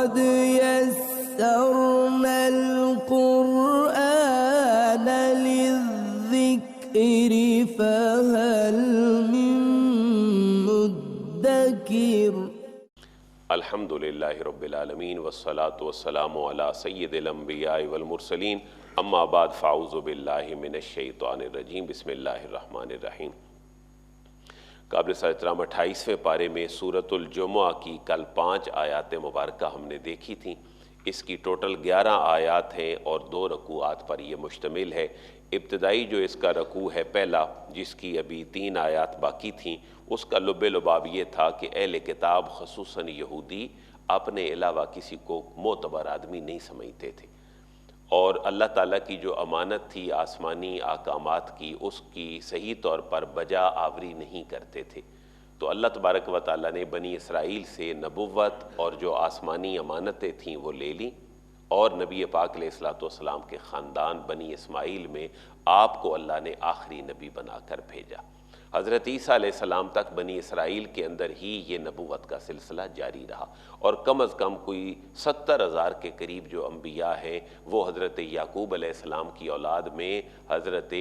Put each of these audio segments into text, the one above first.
قد يسرنا القرآن للذكر فهل من مدكر۔ الحمد للہ رب العالمین والصلاة والسلام علی سید الانبیاء والمرسلین، اما بعد فاعوذ باللہ من الشیطان الرجیم، بسم اللہ الرحمن الرحیم۔ قابل احترام 28ویں پارے میں سورۃ الجمعہ کی کل 5 آیات مبارکہ ہم نے دیکھی تھیں۔ اس کی ٹوٹل 11 آیات ہیں اور 2 رکوعات پر یہ مشتمل ہے۔ ابتدائی جو اس کا رکوع ہے پہلا، جس کی ابھی 3 آیات باقی تھیں، اس کا لب لباب یہ تھا کہ اہل کتاب خصوصاً یہودی اپنے علاوہ کسی کو معتبر آدمی نہیں سمجھتے تھے، اور اللہ تعالیٰ کی جو امانت تھی آسمانی احکامات کی، اس کی صحیح طور پر بجا آوری نہیں کرتے تھے۔ تو اللہ تبارک و تعالیٰ نے بنی اسرائیل سے نبوت اور جو آسمانی امانتیں تھیں وہ لے لیں، اور نبی پاک علیہ السلام کے خاندان بنی اسماعیل میں آپ کو اللہ نے آخری نبی بنا کر بھیجا۔ حضرت عیسیٰ علیہ السلام تک بنی اسرائیل کے اندر ہی یہ نبوت کا سلسلہ جاری رہا، اور کم از کم کوئی 70,000 کے قریب جو انبیاء ہیں وہ حضرت یعقوب علیہ السلام کی اولاد میں حضرت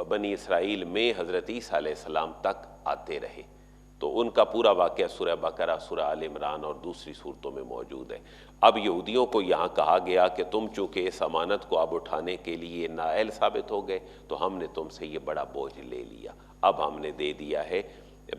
بنی اسرائیل میں حضرت عیسیٰ علیہ السلام تک آتے رہے۔ تو ان کا پورا واقعہ سورہ بقرہ، سورہ آل عمران اور دوسری صورتوں میں موجود ہے۔ اب یہودیوں کو یہاں کہا گیا کہ تم چونکہ اس امانت کو اب اٹھانے کے لیے نااہل ثابت ہو گئے، تو ہم نے تم سے یہ بڑا بوجھ لے لیا، اب ہم نے دے دیا ہے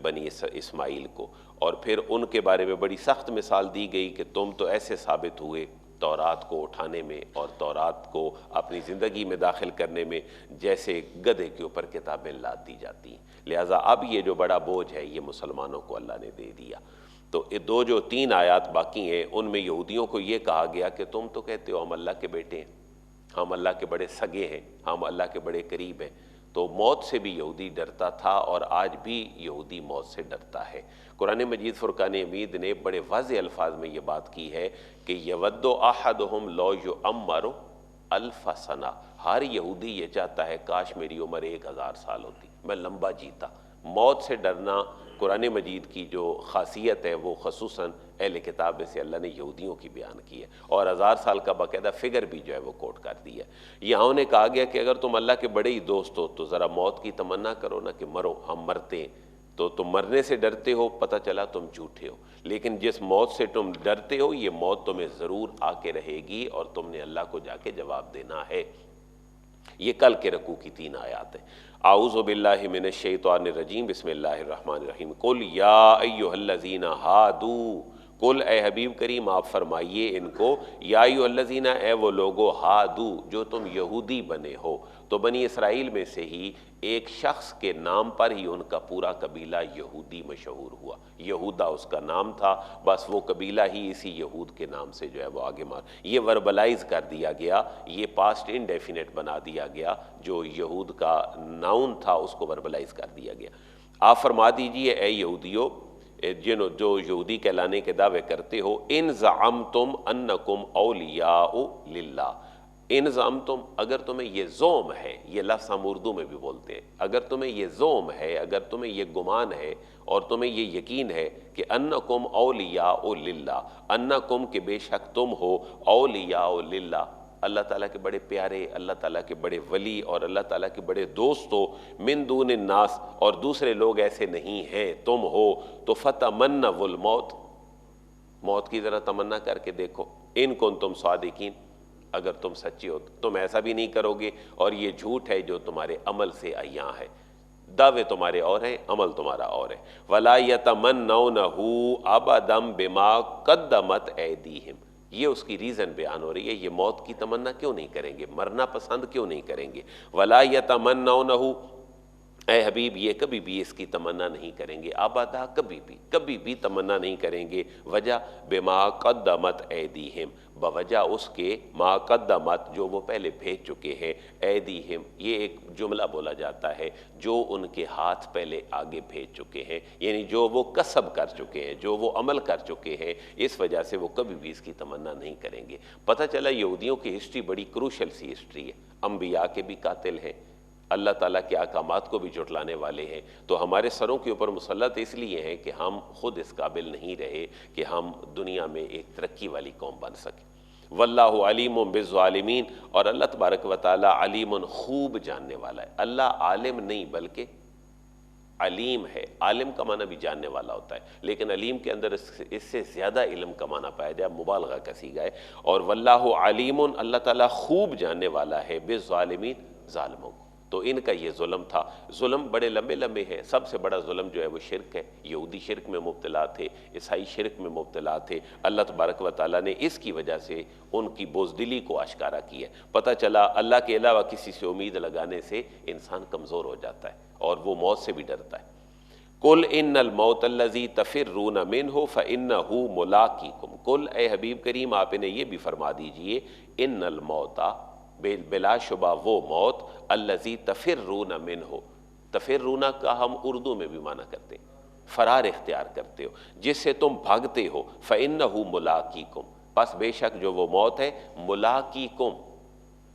بنی اسماعیل کو۔ اور پھر ان کے بارے میں بڑی سخت مثال دی گئی کہ تم تو ایسے ثابت ہوئے تورات کو اٹھانے میں اور تورات کو اپنی زندگی میں داخل کرنے میں جیسے گدھے کے اوپر کتابیں لاد دی جاتی ہیں، لہٰذا اب یہ جو بڑا بوجھ ہے یہ مسلمانوں کو اللہ نے دے دیا۔ تو یہ جو 3 آیات باقی ہیں ان میں یہودیوں کو یہ کہا گیا کہ تم تو کہتے ہو ہم اللہ کے بیٹے ہیں، ہم اللہ کے بڑے سگے ہیں، ہم اللہ کے بڑے قریب ہیں۔ تو موت سے بھی یہودی ڈرتا تھا، اور آج بھی یہودی موت سے ڈرتا ہے۔ قرآن مجید فرقان حمید نے بڑے واضح الفاظ میں یہ بات کی ہے کہ یود احدہم لو یعمر 1000 سنہ، ہر یہودی یہ چاہتا ہے کاش میری عمر 1000 سال ہوتی، میں لمبا جیتا۔ موت سے ڈرنا قرآن مجید کی جو خاصیت ہے وہ خصوصاً اہل کتاب میں سے اللہ نے یہودیوں کی بیان کی ہے، اور 1000 سال کا باقاعدہ فگر بھی جو ہے وہ کوٹ کر دی ہے۔ یہاں انہیں کہا گیا کہ اگر تم اللہ کے بڑے ہی دوست ہو تو ذرا موت کی تمنا کرو نا کہ مرو، ہم مرتے ہیں۔ تو تم مرنے سے ڈرتے ہو، پتہ چلا تم جھوٹے ہو، لیکن جس موت سے تم ڈرتے ہو یہ موت تمہیں ضرور آ کے رہے گی، اور تم نے اللہ کو جا کے جواب دینا ہے۔ یہ کل کے رکوع کی 3 آیات ہیں۔ اعوذ باللہ من الشیطان الرجیم، بسم اللہ الرحمن الرحیم۔ قل یا ایھا الذین ہادوا، قل اے حبیب کریم آپ فرمائیے ان کو، یا ایھا الذین، اے وہ لوگو، ہادو جو تم یہودی بنے ہو۔ تو بنی اسرائیل میں سے ہی ایک شخص کے نام پر ہی ان کا پورا قبیلہ یہودی مشہور ہوا، یہودا اس کا نام تھا، بس وہ قبیلہ ہی اسی یہود کے نام سے جو ہے وہ آگے یہ وربلائز کر دیا گیا، یہ پاسٹ انڈیفینٹ بنا دیا گیا، جو یہود کا ناؤن تھا اس کو وربلائز کر دیا گیا۔ آپ فرما دیجئے اے یہودیو، جو یہودی کہلانے کے دعوے کرتے ہو، ان زعمتم انکم اولیاء للہ، ان زعمتم، اگر تمہیں یہ زوم ہے، یہ لفظ ہم اردو میں بھی بولتے ہیں، اگر تمہیں یہ زوم ہے، اگر تمہیں یہ گمان ہے اور تمہیں یہ یقین ہے کہ انکم اولیاء للہ، انکم کہ بے شک تم ہو اولیاء للہ، اللہ تعالیٰ کے بڑے پیارے، اللہ تعالیٰ کے بڑے ولی اور اللہ تعالیٰ کے بڑے دوست ہو، من دون الناس، اور دوسرے لوگ ایسے نہیں ہیں، تم ہو، تو فتمنوا الموت، موت کی ذرا تمنا کر کے دیکھو، ان کنتم صادقین، اگر تم سچے ہو تم ایسا بھی نہیں کرو گے، اور یہ جھوٹ ہے جو تمہارے عمل سے عیاں ہے، دعوے تمہارے اور ہیں، عمل تمہارا اور ہے۔ وَلَا يَتَمَنَّوْنَهُ أَبَدًا بِمَا قَدَّمَتْ أَيْدِيهِمْ، یہ اس کی ریزن بیان ہو رہی ہے، یہ موت کی تمنا کیوں نہیں کریں گے، مرنا پسند کیوں نہیں کریں گے۔ وَلَا يَتَمَنَّوْنَهُ، اے حبیب یہ کبھی بھی اس کی تمنا نہیں کریں گے، آبادہ کبھی بھی تمنا نہیں کریں گے۔ وجہ بما قدمت ایدیہم، بوجہ اس کے ما قدمت جو وہ پہلے بھیج چکے ہیں، ایدیہم یہ ایک جملہ بولا جاتا ہے جو ان کے ہاتھ پہلے آگے بھیج چکے ہیں، یعنی جو وہ کسب کر چکے ہیں، جو وہ عمل کر چکے ہیں، اس وجہ سے وہ کبھی بھی اس کی تمنا نہیں کریں گے۔ پتہ چلا یہودیوں کی ہسٹری بڑی کروشل سی ہسٹری ہے، انبیاء کے بھی قاتل ہیں، اللہ تعالیٰ کے احکامات کو بھی جھٹلانے والے ہیں، تو ہمارے سروں کے اوپر مسلط اس لیے ہیں کہ ہم خود اس قابل نہیں رہے کہ ہم دنیا میں ایک ترقی والی قوم بن سکیں۔ واللہ علیم بالظالمین، اور اللہ تبارک و تعالیٰ علیم خوب جاننے والا ہے۔ اللہ عالم نہیں بلکہ علیم ہے۔ عالم کا معنی بھی جاننے والا ہوتا ہے، لیکن علیم کے اندر اس سے زیادہ علم کا معنی پایا جائے، مبالغہ کا صیغہ ہے۔ اور واللہ علیم، اللہ تعالیٰ خوب جاننے والا ہے بالظالمین، ظالموں کو۔ تو ان کا یہ ظلم تھا۔ ظلم بڑے لمبے لمبے ہیں۔ سب سے بڑا ظلم جو ہے وہ شرک ہے۔ یہودی شرک میں مبتلا تھے، عیسائی شرک میں مبتلا تھے۔ اللہ تبارک و تعالیٰ نے اس کی وجہ سے ان کی بزدلی کو آشکارا کیا۔ پتہ چلا اللہ کے علاوہ کسی سے امید لگانے سے انسان کمزور ہو جاتا ہے اور وہ موت سے بھی ڈرتا ہے۔ قل ان الموت الذی تفرون منہ فانہ ملاقیکم، قل اے حبیب کریم آپ انہیں یہ بھی فرما دیجئے، ان الموت، بلا شبہ وہ موت، الذی تفرون منہ، تفرون کا ہم اردو میں بھی معنی کرتے ہیں، فرار اختیار کرتے ہو، جس سے تم بھاگتے ہو، فانہ ملاقیکم، پس بے شک جو وہ موت ہے، ملاقیکم،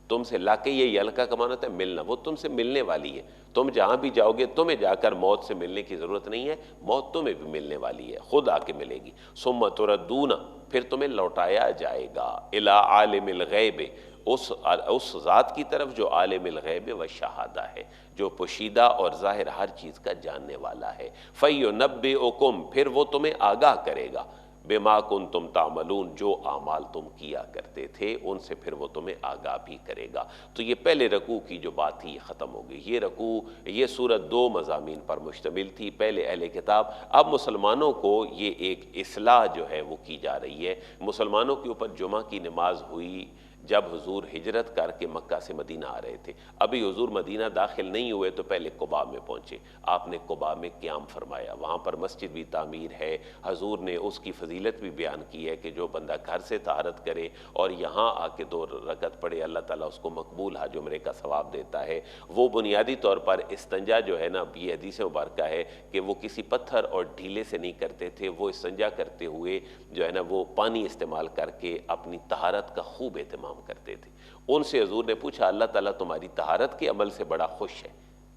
تم سے لاقی، یہ یلقا کا معنی ہوتا ہے ملنا، وہ تم سے ملنے والی ہے۔ تم جہاں بھی جاؤ گے تمہیں جا کر موت سے ملنے کی ضرورت نہیں ہے، موت تمہیں بھی ملنے والی ہے، خود آ کے ملے گی۔ ثم تردون، پھر تمہیں لوٹایا جائے گا، الی عالم الغیب، اس ذات کی طرف جو عالم الغیب و شہادہ ہے، جو پوشیدہ اور ظاہر ہر چیز کا جاننے والا ہے۔ فَيُنَبِّئُكُمْ، پھر وہ تمہیں آگاہ کرے گا، بما کنتم تعملون، جو اعمال تم کیا کرتے تھے ان سے پھر وہ تمہیں آگاہ بھی کرے گا۔ تو یہ پہلے رکوع کی جو بات تھی یہ ختم ہو گئی۔ یہ رکوع، یہ سورت دو مضامین پر مشتمل تھی۔ پہلے اہل کتاب، اب مسلمانوں کو یہ ایک اصلاح جو ہے وہ کی جا رہی ہے۔ مسلمانوں کے اوپر جمعہ کی نماز ہوئی جب حضور ہجرت کر کے مکہ سے مدینہ آ رہے تھے۔ ابھی حضور مدینہ داخل نہیں ہوئے تو پہلے قباء میں پہنچے، آپ نے قباء میں قیام فرمایا، وہاں پر مسجد بھی تعمیر ہے۔ حضور نے اس کی فضیلت بھی بیان کی ہے کہ جو بندہ گھر سے طہارت کرے اور یہاں آ کے 2 رکعت پڑھے، اللہ تعالیٰ اس کو مقبول حج عمرے کا ثواب دیتا ہے۔ وہ بنیادی طور پر استنجا جو ہے نا، یہ حدیث مبارکہ ہے کہ وہ کسی پتھر اور ڈھیلے سے نہیں کرتے تھے، وہ استنجا کرتے ہوئے جو ہے نا وہ پانی استعمال کر کے اپنی طہارت کا خوب اہتمام کرتے تھے۔ ان سے حضور نے پوچھا اللہ تعالیٰ تمہاری طہارت کے عمل سے بڑا خوش ہے،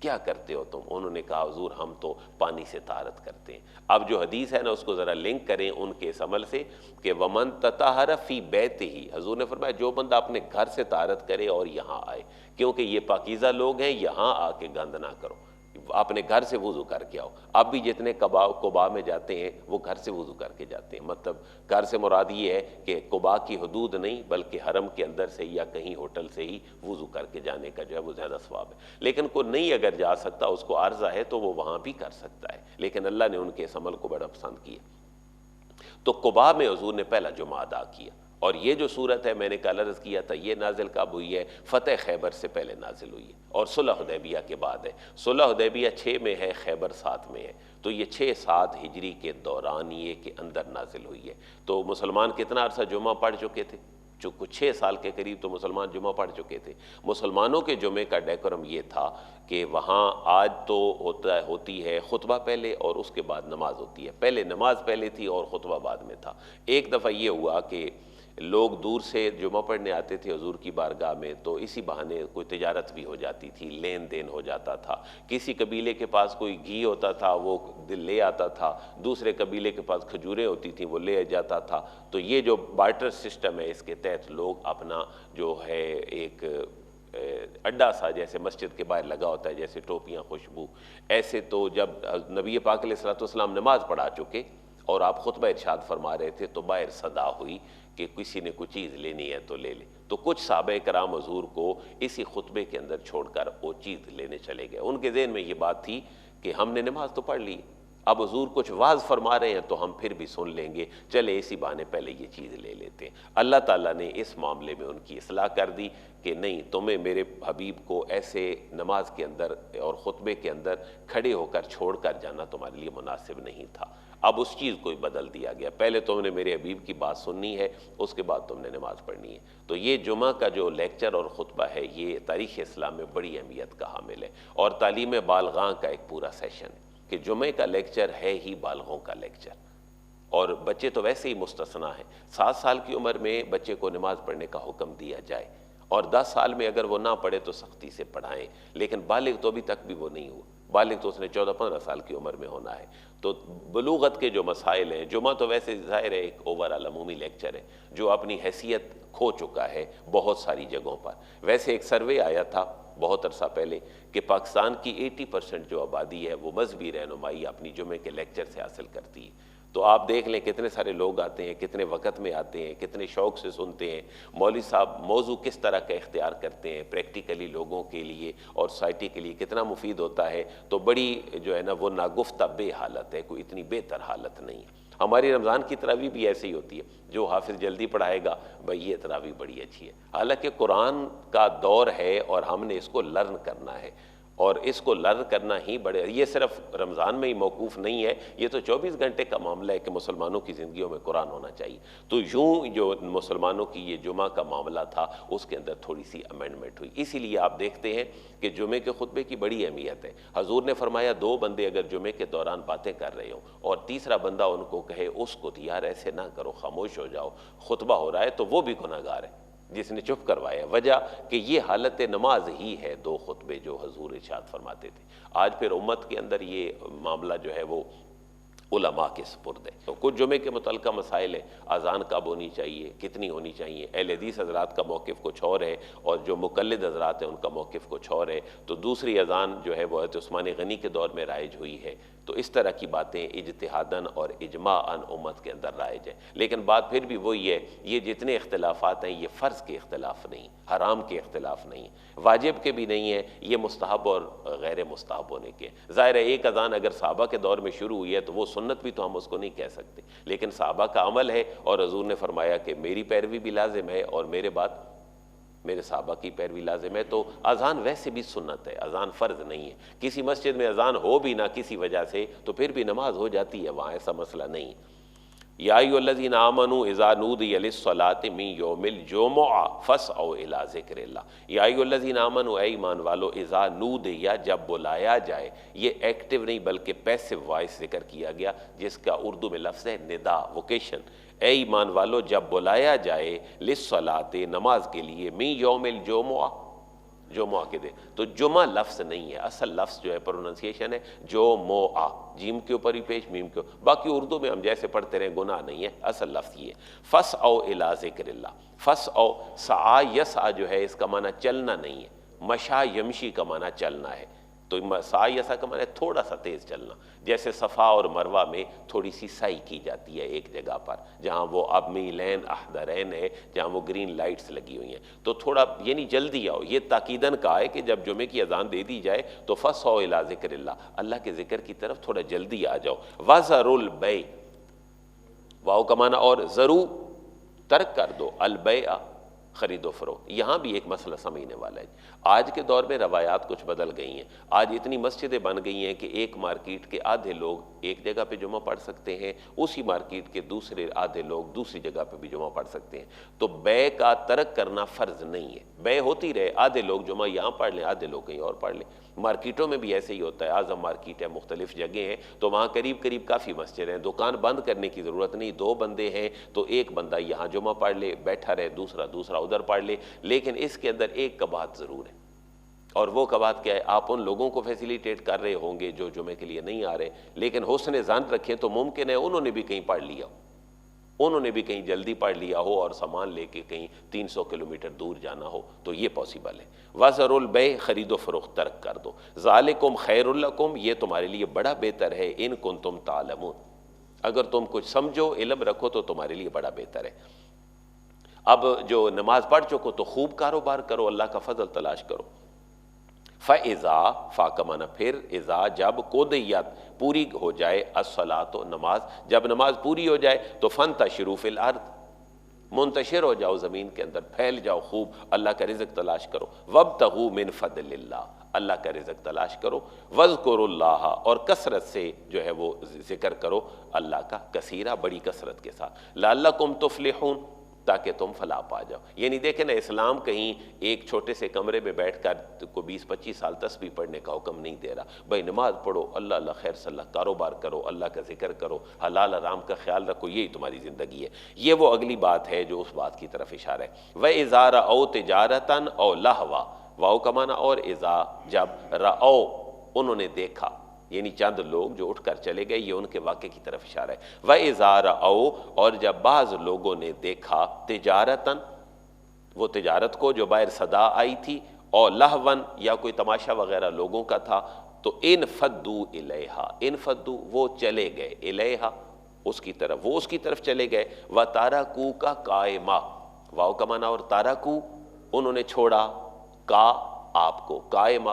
کیا کرتے ہو تم؟ انہوں نے کہا حضور ہم تو پانی سے طہارت کرتے ہیں۔ اب جو حدیث ہے نا اس کو ذرا لنک کریں ان کے اس عمل سے کہ وَمَن تَطَہَّرَ فِي بَيْتِهِ، حضور نے فرمایا جو بندہ اپنے گھر سے طہارت کرے اور یہاں آئے، کیونکہ یہ پاکیزہ لوگ ہیں، یہاں آ کے گند نہ کرو، اپنے گھر سے وضو کر کے آؤ۔ اب بھی جتنے قباء میں جاتے ہیں وہ گھر سے وضو کر کے جاتے ہیں، مطلب گھر سے مراد یہ ہے کہ قباء کی حدود نہیں بلکہ حرم کے اندر سے یا کہیں ہوٹل سے ہی وضو کر کے جانے کا جو ہے وہ زیادہ ثواب ہے۔ لیکن کوئی نہیں اگر جا سکتا، اس کو عرضہ ہے تو وہ وہاں بھی کر سکتا ہے، لیکن اللہ نے ان کے اس عمل کو بڑا پسند کیا۔ تو قباء میں حضور نے پہلا جمعہ ادا کیا، اور یہ جو صورت ہے میں نے کل عرض کیا تھا یہ نازل کب ہوئی ہے؟ فتح خیبر سے پہلے نازل ہوئی ہے اور صلح حدیبیہ کے بعد ہے۔ صلح حدیبیہ 6 میں ہے، خیبر 7 میں ہے، تو یہ 6-7 ہجری کے دوران یہ کے اندر نازل ہوئی ہے۔ تو مسلمان کتنا عرصہ جمعہ پڑھ چکے تھے؟ جو کچھ 6 سال کے قریب تو مسلمان جمعہ پڑھ چکے تھے۔ مسلمانوں کے جمعے کا ڈیکورم یہ تھا کہ وہاں آج تو ہوتی ہے خطبہ پہلے اور اس کے بعد نماز ہوتی ہے، پہلے نماز پہلے تھی اور خطبہ بعد میں تھا۔ ایک دفعہ یہ ہوا کہ لوگ دور سے جمعہ پڑھنے آتے تھے حضور کی بارگاہ میں، تو اسی بہانے کوئی تجارت بھی ہو جاتی تھی، لین دین ہو جاتا تھا۔ کسی قبیلے کے پاس کوئی گھی ہوتا تھا وہ لے آتا تھا، دوسرے قبیلے کے پاس کھجوریں ہوتی تھیں وہ لے جاتا تھا۔ تو یہ جو بارٹر سسٹم ہے اس کے تحت لوگ اپنا جو ہے ایک اڈا سا جیسے مسجد کے باہر لگا ہوتا ہے، جیسے ٹوپیاں، خوشبو، ایسے تو جب نبی پاک علیہ السلام نماز پڑھا چکے اور آپ خطبہ ارشاد فرما رہے تھے تو باہر صدا ہوئی کہ کسی نے کوئی چیز لینی ہے تو لے لے۔ تو کچھ صحابہ کرام حضور کو اسی خطبے کے اندر چھوڑ کر وہ چیز لینے چلے گئے۔ ان کے ذہن میں یہ بات تھی کہ ہم نے نماز تو پڑھ لی، اب حضور کچھ واعظ فرما رہے ہیں تو ہم پھر بھی سن لیں گے، چلے اسی بہانے پہلے یہ چیز لے لیتے ہیں۔ اللہ تعالیٰ نے اس معاملے میں ان کی اصلاح کر دی کہ نہیں، تمہیں میرے حبیب کو ایسے نماز کے اندر اور خطبے کے اندر کھڑے ہو کر چھوڑ کر جانا تمہارے لیے مناسب نہیں تھا۔ اب اس چیز کو بدل دیا گیا، پہلے تم نے میرے حبیب کی بات سننی ہے، اس کے بعد تم نے نماز پڑھنی ہے۔ تو یہ جمعہ کا جو لیکچر اور خطبہ ہے یہ تاریخ اسلام میں بڑی اہمیت کا حامل ہے، اور تعلیم بالغاں کا ایک پورا سیشن ہے کہ جمعے کا لیکچر ہے ہی بالغوں کا لیکچر، اور بچے تو ویسے ہی مستثنا ہیں۔ 7 سال کی عمر میں بچے کو نماز پڑھنے کا حکم دیا جائے اور 10 سال میں اگر وہ نہ پڑھے تو سختی سے پڑھائیں، لیکن بالغ تو ابھی تک بھی وہ نہیں ہوا، بالغ تو اس نے 14-15 سال کی عمر میں ہونا ہے۔ تو بلوغت کے جو مسائل ہیں، جمعہ تو ویسے ظاہر ہے ایک اوورآل عمومی لیکچر ہے جو اپنی حیثیت کھو چکا ہے بہت ساری جگہوں پر۔ ویسے ایک سروے آیا تھا بہت عرصہ پہلے کہ پاکستان کی 80% جو آبادی ہے وہ مذہبی رہنمائی اپنی جمعے کے لیکچر سے حاصل کرتی ہے۔ تو آپ دیکھ لیں کتنے سارے لوگ آتے ہیں، کتنے وقت میں آتے ہیں، کتنے شوق سے سنتے ہیں، مولوی صاحب موضوع کس طرح کا اختیار کرتے ہیں، پریکٹیکلی لوگوں کے لیے اور سوسائٹی کے لیے کتنا مفید ہوتا ہے۔ تو بڑی جو ہے نا وہ ناگفتہ بے حالت ہے، کوئی اتنی بہتر حالت نہیں ہے۔ ہماری رمضان کی تراویح بھی ایسے ہی ہوتی ہے، جو حافظ جلدی پڑھائے گا بھئی یہ تراویح بڑی اچھی ہے، حالانکہ قرآن کا دور ہے اور ہم نے اس کو لرن کرنا ہے، اور اس کو لرن کرنا ہی بڑے، یہ صرف رمضان میں ہی موقوف نہیں ہے، یہ تو 24 گھنٹے کا معاملہ ہے کہ مسلمانوں کی زندگیوں میں قرآن ہونا چاہیے۔ تو یوں جو مسلمانوں کی یہ جمعہ کا معاملہ تھا اس کے اندر تھوڑی سی امینڈمنٹ ہوئی، اسی لیے آپ دیکھتے ہیں کہ جمعے کے خطبے کی بڑی اہمیت ہے۔ حضور نے فرمایا 2 بندے اگر جمعے کے دوران باتیں کر رہے ہوں اور تیسرا بندہ ان کو کہے اس کو یار ایسے نہ کرو، خاموش ہو جاؤ، خطبہ ہو رہا ہے، تو وہ بھی گناہ گار ہے جس نے چپ کروایا۔ وجہ کہ یہ حالت نماز ہی ہے 2 خطبے جو حضور ارشاد فرماتے تھے۔ آج پھر امت کے اندر یہ معاملہ جو ہے وہ علماء کے سپرد ہے۔ تو کچھ جمعے کے متعلقہ مسائل ہیں، اذان کب ہونی چاہیے، کتنی ہونی چاہیے، اہل حدیث حضرات کا موقف کچھ اور ہے اور جو مقلد حضرات ہیں ان کا موقف کچھ اور ہے۔ تو دوسری اذان جو ہے وہ حضرت عثمان غنی کے دور میں رائج ہوئی ہے۔ تو اس طرح کی باتیں اجتہاداً اور اجماعاً امت کے اندر رائج ہیں، لیکن بات پھر بھی وہی ہے، یہ جتنے اختلافات ہیں یہ فرض کے اختلاف نہیں، حرام کے اختلاف نہیں، واجب کے بھی نہیں ہیں، یہ مستحب اور غیر مستحب ہونے کے۔ ظاہر ہے ایک اذان اگر صحابہ کے دور میں شروع ہوئی ہے تو وہ سنت بھی تو ہم اس کو نہیں کہہ سکتے، لیکن صحابہ کا عمل ہے، اور حضور نے فرمایا کہ میری پیروی بھی لازم ہے اور میرے بعد میرے صحابہ کی پیروی لازم ہے۔ تو اذان ویسے بھی سنت ہے، اذان فرض نہیں ہے۔ کسی مسجد میں اذان ہو بھی نہ کسی وجہ سے تو پھر بھی نماز ہو جاتی ہے وہاں، ایسا مسئلہ نہیں۔ یا ایھا الذین آمنوا اذا نودی للصلاۃ من یوم الجمعہ فاسعوا الی ذکر اللہ۔ یا ایھا الذین آمنوا، اے ایمان والو، اذا نودی، جب بلایا جائے، یہ ایکٹیو نہیں بلکہ پیسو وائس ذکر کیا گیا جس کا اردو میں لفظ ہے ندا، ووکیشن۔ اے ایمان والو جب بلایا جائے للصلاۃ، نماز کے لیے، من یوم الجمعہ، جمعہ کے دن۔ تو جمعہ لفظ نہیں ہے، اصل لفظ جو ہے پروننسیشن ہے جمعہ، جیم کے اوپر ہی پیش، میم کے اوپر، باقی اردو میں ہم جیسے پڑھتے رہیں گناہ نہیں ہے، اصل لفظ یہ ہے۔ فاسعوا الی ذکر اللہ۔ فاسعوا، سعی یسعی جو ہے اس کا معنی چلنا نہیں ہے، مشی یمشی کا معنی چلنا ہے۔ تو سعی یسعی کا معنی ہے تھوڑا سا تیز چلنا، جیسے صفا اور مروہ میں تھوڑی سی سعی کی جاتی ہے ایک جگہ پر، جہاں وہ اب میلین احدرین ہے، جہاں وہ گرین لائٹس لگی ہوئی ہیں، تو تھوڑا یعنی جلدی آؤ۔ یہ تاکیداً کہا ہے کہ جب جمعے کی اذان دے دی جائے تو فاسعوا الی ذکر اللہ، اللہ کے ذکر کی طرف تھوڑا جلدی آ جاؤ۔ وذروا البیع، واو کا معنی اور ذرو، ترک کر دو، البیع، خرید و فروخت۔ یہاں بھی ایک مسئلہ سمجھنے والا ہے۔ آج کے دور میں روایات کچھ بدل گئی ہیں، آج اتنی مسجدیں بن گئی ہیں کہ ایک مارکیٹ کے آدھے لوگ ایک جگہ پہ جمعہ پڑھ سکتے ہیں، اسی مارکیٹ کے دوسرے آدھے لوگ دوسری جگہ پہ بھی جمعہ پڑھ سکتے ہیں۔ تو بیع کا ترک کرنا فرض نہیں ہے، بیع ہوتی رہے، آدھے لوگ جمعہ یہاں پڑھ لیں، آدھے لوگ کہیں اور پڑھ لیں۔ مارکیٹوں میں بھی ایسے ہی ہوتا ہے، اعظم مارکیٹ ہے، مختلف جگہیں ہیں، تو وہاں قریب قریب کافی مسجد ہیں، دکان بند کرنے کی ضرورت نہیں، 2 بندے ہیں تو ایک بندہ یہاں جمعہ پڑھ لے، بیٹھا رہے، دوسرا ادھر پڑھ لے۔ لیکن اس کے اندر ایک بات ضرور ہے، اور وہ بات کیا ہے، آپ ان لوگوں کو فیسیلیٹیٹ کر رہے ہوں گے جو جمعے کے لیے نہیں آ رہے، لیکن حسن ظن رکھیں تو ممکن ہے انہوں نے بھی کہیں پڑھ لیا ہو، انہوں نے بھی کہیں جلدی پڑھ لیا ہو اور سامان لے کے کہیں 300 کلومیٹر دور جانا ہو، تو یہ پاسبل ہے۔ وذروا البیع، خرید و فروخت ترک کر دو۔ ذالکم خیر لکم، یہ تمہارے لیے بڑا بہتر ہے، ان کنتم تعلمون، اگر تم کچھ سمجھو، علم رکھو تو تمہارے لیے بڑا بہتر ہے۔ اب جو نماز پڑھ چکو تو خوب کاروبار کرو، اللہ کا فضل تلاش کرو۔ فَإِذَا، فا کا معنی پھر، اذا جب، قُضِیَت پوری ہو جائے، الصلاۃ نماز، جب نماز پوری ہو جائے تو فَانتَشِرُوا فِی الْأَرْضِ، منتشر ہو جاؤ زمین کے اندر، پھیل جاؤ، خوب اللہ کا رزق تلاش کرو۔ وَابْتَغُوا مِن فَضْلِ اللَّہ، اللہ کا رزق تلاش کرو۔ وَاذْكُرُوا اللَّهَ، اور کثرت سے جو ہے وہ ذکر کرو اللہ کا، کثیرہ، بڑی کثرت کے ساتھ۔ لَعَلَّکُمْ تُفْلِحُونَ، تاکہ تم فلاح پا جاؤ. یعنی دیکھیں نا، اسلام کہیں ایک چھوٹے سے کمرے میں بیٹھ کر کو 20-25 سال تسبیح پڑھنے کا حکم نہیں دے رہا. بھائی نماز پڑھو، اللہ اللہ خیر صلی اللہ، کاروبار کرو، اللہ کا ذکر کرو، حلال حرام کا خیال رکھو، یہی تمہاری زندگی ہے. یہ وہ اگلی بات ہے جو اس بات کی طرف اشارہ ہے. وَإِذَا رَأَوْا تِجَارَةً أَوْ لَهْوًا، واو کا معنی اور اذا، جب، رأو انہوں نے دیکھا، یعنی چند لوگ جو اٹھ کر چلے گئے، یہ ان کے واقعے کی طرف اشارہ ہے. وَإِذَا رَأَوْا، اور جب بعض لوگوں نے دیکھا، تجارتاً، وہ تجارت کو جو باہر صدا آئی تھی، اور لہون یا کوئی تماشا وغیرہ لوگوں کا تھا، تو انفدوا الیہا، انفدوا وہ چلے گئے، الیہا اس کی طرف، وہ اس کی طرف چلے گئے. وَتَرَكُوكَ قَائِمًا، واو کا معنی اور تارکو انہوں نے چھوڑا، کا آپ کو، قائمہ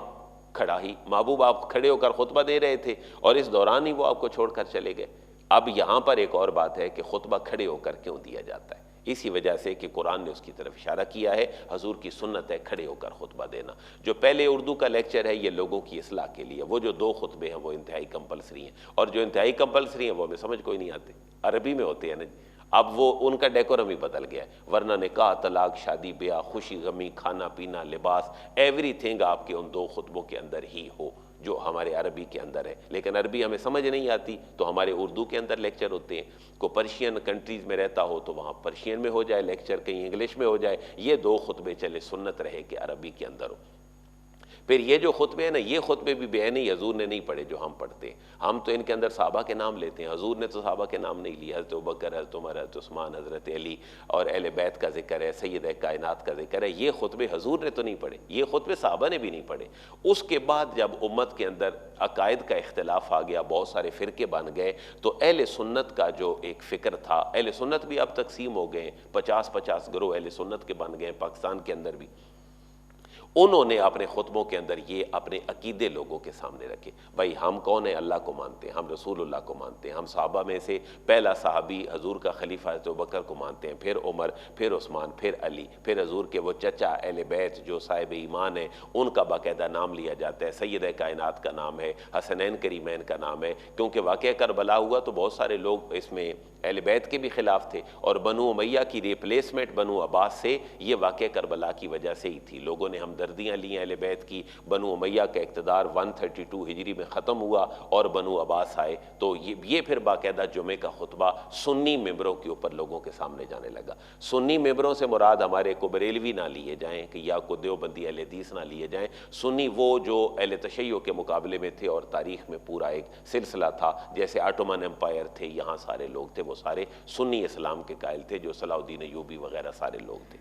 کھڑا ہی، محبوب آپ کھڑے ہو کر خطبہ دے رہے تھے اور اس دوران ہی وہ آپ کو چھوڑ کر چلے گئے. اب یہاں پر ایک اور بات ہے کہ خطبہ کھڑے ہو کر کیوں دیا جاتا ہے؟ اسی وجہ سے کہ قرآن نے اس کی طرف اشارہ کیا ہے. حضور کی سنت ہے کھڑے ہو کر خطبہ دینا. جو پہلے اردو کا لیکچر ہے یہ لوگوں کی اصلاح کے لیے، وہ جو 2 خطبے ہیں وہ انتہائی کمپلسری ہیں، اور جو انتہائی کمپلسری ہیں وہ ہمیں سمجھ کوئی نہیں آتے، عربی میں ہوتے ہیں نا. اب وہ ان کا ڈیکورم ہی بدل گیا ہے، ورنہ نکاح، طلاق، شادی بیاہ، خوشی غمی، کھانا پینا، لباس، ایوری تھنگ آپ کے ان 2 خطبوں کے اندر ہی ہو جو ہمارے عربی کے اندر ہے. لیکن عربی ہمیں سمجھ نہیں آتی تو ہمارے اردو کے اندر لیکچر ہوتے ہیں. کوئی پرشین کنٹریز میں رہتا ہو تو وہاں پرشین میں ہو جائے لیکچر، کہیں انگلش میں ہو جائے. یہ 2 خطبے چلے، سنت رہے کہ عربی کے اندر ہو. پھر یہ جو خطبے ہیں نا، یہ خطبے بھی بے نہیں حضور نے نہیں پڑھے جو ہم پڑھتے ہیں. ہم تو ان کے اندر صحابہ کے نام لیتے ہیں، حضور نے تو صحابہ کے نام نہیں لیے. حضرت ابوبکر، حضرت عمر، حضرت عثمان، حضرت علی اور اہل بیت کا ذکر ہے، سید کائنات کا ذکر ہے. یہ خطبے حضور نے تو نہیں پڑھے، یہ خطبے صحابہ نے بھی نہیں پڑھے. اس کے بعد جب امت کے اندر عقائد کا اختلاف آ گیا، بہت سارے فرقے بن گئے، تو اہل سنت کا جو ایک فکر تھا، اہل سنت بھی اب تقسیم ہو گئے، 50-50 گروہ اہل سنت کے بن گئے پاکستان کے اندر بھی. انہوں نے اپنے خطبوں کے اندر یہ اپنے عقیدے لوگوں کے سامنے رکھے. بھائی ہم کون ہیں؟ اللہ کو مانتے ہیں، ہم رسول اللہ کو مانتے ہیں، ہم صحابہ میں سے پہلا صحابی حضور کا خلیفہ حضرت ابوبکر کو مانتے ہیں، پھر عمر، پھر عثمان، پھر علی، پھر حضور کے وہ چچا اہل بیت جو صاحب ایمان ہیں ان کا باقاعدہ نام لیا جاتا ہے. سید کائنات کا نام ہے، حسنین کریمین کا نام ہے. کیونکہ واقعہ کربلا ہوا تو بہت سارے لوگ اس میں اہل بیت کے بھی خلاف تھے، اور بنو امیہ کی ریپلیسمنٹ بنو عباس سے یہ واقعہ کربلا کی وجہ سے ہی تھی. لوگوں نے ہمدردیاں لی اہل بیت کی. بنو امیہ کا اقتدار 132 ہجری میں ختم ہوا اور بنو عباس آئے، تو یہ پھر باقاعدہ جمعے کا خطبہ سنی ممبروں کے اوپر لوگوں کے سامنے جانے لگا. سنی ممبروں سے مراد ہمارے کو بریلوی نہ لیے جائیں کہ یا کو دیوبندی اہل حدیث نہ لیے جائیں. سنی وہ جو اہل تشیع کے مقابلے میں تھے اور تاریخ میں پورا ایک سلسلہ تھا، جیسے آٹومن امپائر تھے، یہاں سارے لوگ تھے، وہ سارے سنی اسلام کے قائل تھے، جو صلاح الدین ایوبی وغیرہ سارے لوگ تھے.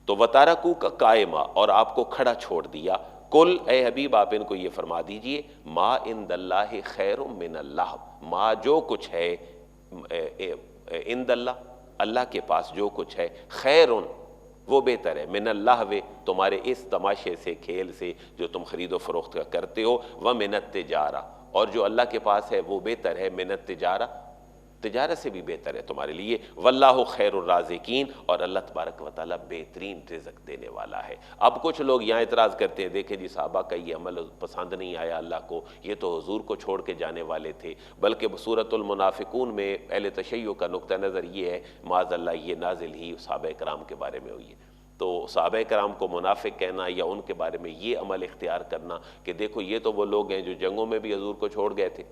تو وَتَرَكُوكَ قَائِمًا، اور آپ کو کھڑا چھوڑ دیا. کل اے حبیب آپ ان کو یہ فرما دیجئے، ما عند اللہ خیر من اللہ، ما جو کچھ ہے عند اللہ، اللہ کے پاس جو کچھ ہے، خیرن وہ بہتر ہے، من اللہ وے تمہارے اس تماشے سے، کھیل سے جو تم خرید و فروخت کا کرتے ہو، ومن التجارہ، اور جو اللہ کے پاس ہے وہ بہتر ہے، من التجارہ تجارت سے بھی بہتر ہے تمہارے لیے. واللہ خیر الرازقین، اور اللہ تبارک و تعالیٰ بہترین رزق دینے والا ہے. اب کچھ لوگ یہاں اعتراض کرتے ہیں، دیکھیں جی صحابہ کا یہ عمل پسند نہیں آیا اللہ کو، یہ تو حضور کو چھوڑ کے جانے والے تھے. بلکہ سورۃ المنافقون میں اہل تشیع کا نقطہ نظر یہ ہے، معاذ اللہ یہ نازل ہی صحابہ کرام کے بارے میں ہوئی ہے. تو صحابہ کرام کو منافق کہنا یا ان کے بارے میں یہ عمل اختیار کرنا کہ دیکھو یہ تو وہ لوگ ہیں جو جنگوں میں بھی حضور کو چھوڑ گئے تھے،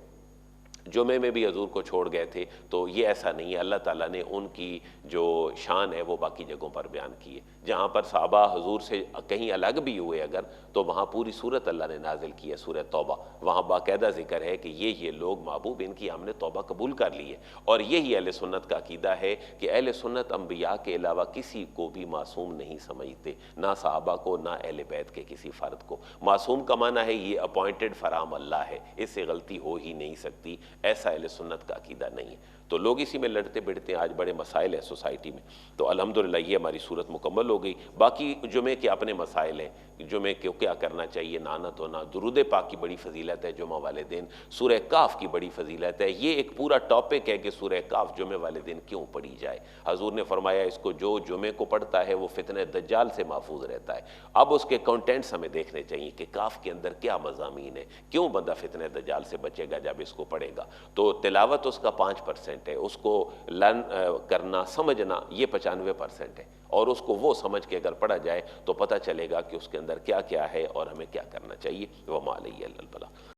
جمعے میں بھی حضور کو چھوڑ گئے تھے، تو یہ ایسا نہیں ہے. اللہ تعالیٰ نے ان کی جو شان ہے وہ باقی جگہوں پر بیان کی ہے. جہاں پر صحابہ حضور سے کہیں الگ بھی ہوئے اگر، تو وہاں پوری صورت اللہ نے نازل کی ہے، سورہ توبہ. وہاں باقاعدہ ذکر ہے کہ یہ لوگ محبوب ان کی ہم نے توبہ قبول کر لی ہے. اور یہی اہل سنت کا عقیدہ ہے کہ اہل سنت انبیاء کے علاوہ کسی کو بھی معصوم نہیں سمجھتے، نہ صحابہ کو، نہ اہل بیت کے کسی فرد کو. معصوم کا معنی ہے یہ اپوائنٹڈ فرام اللہ ہے، اس سے غلطی ہو ہی نہیں سکتی. ایسا اہل سنت کا عقیدہ نہیں ہے. تو لوگ اسی میں لڑتے بڑھتے ہیں. آج بڑے مسائل ہیں سوسائٹی میں. تو الحمدللہ یہ ہماری صورت مکمل ہو گئی. باقی جمعے کے اپنے مسائل ہیں، جمعے کو کیا کرنا چاہیے، نانت ہونا، درود پاک کی بڑی فضیلت ہے جمعہ والے دن، سورہ کاف کی بڑی فضیلت ہے. یہ ایک پورا ٹاپک ہے کہ سورہ کاف جمعے والے دن کیوں پڑھی جائے. حضور نے فرمایا اس کو جو جمعے کو پڑھتا ہے وہ فتنہ دجال سے محفوظ رہتا ہے. اب اس کے کانٹینٹس ہمیں دیکھنے چاہیے کہ کاف کے اندر کیا مضامین ہے، کیوں بندہ فتنہ دجال سے بچے گا جب اس کو پڑھے گا. تو تلاوت اس کا 5% ہے، اس کو لرن کرنا سمجھنا یہ 95% ہے، اور اس کو وہ سمجھ کے اگر پڑھا جائے تو پتہ چلے گا کہ اس کے اندر کیا کیا ہے اور ہمیں کیا کرنا چاہیے۔ وما علیہ الا البلاغ۔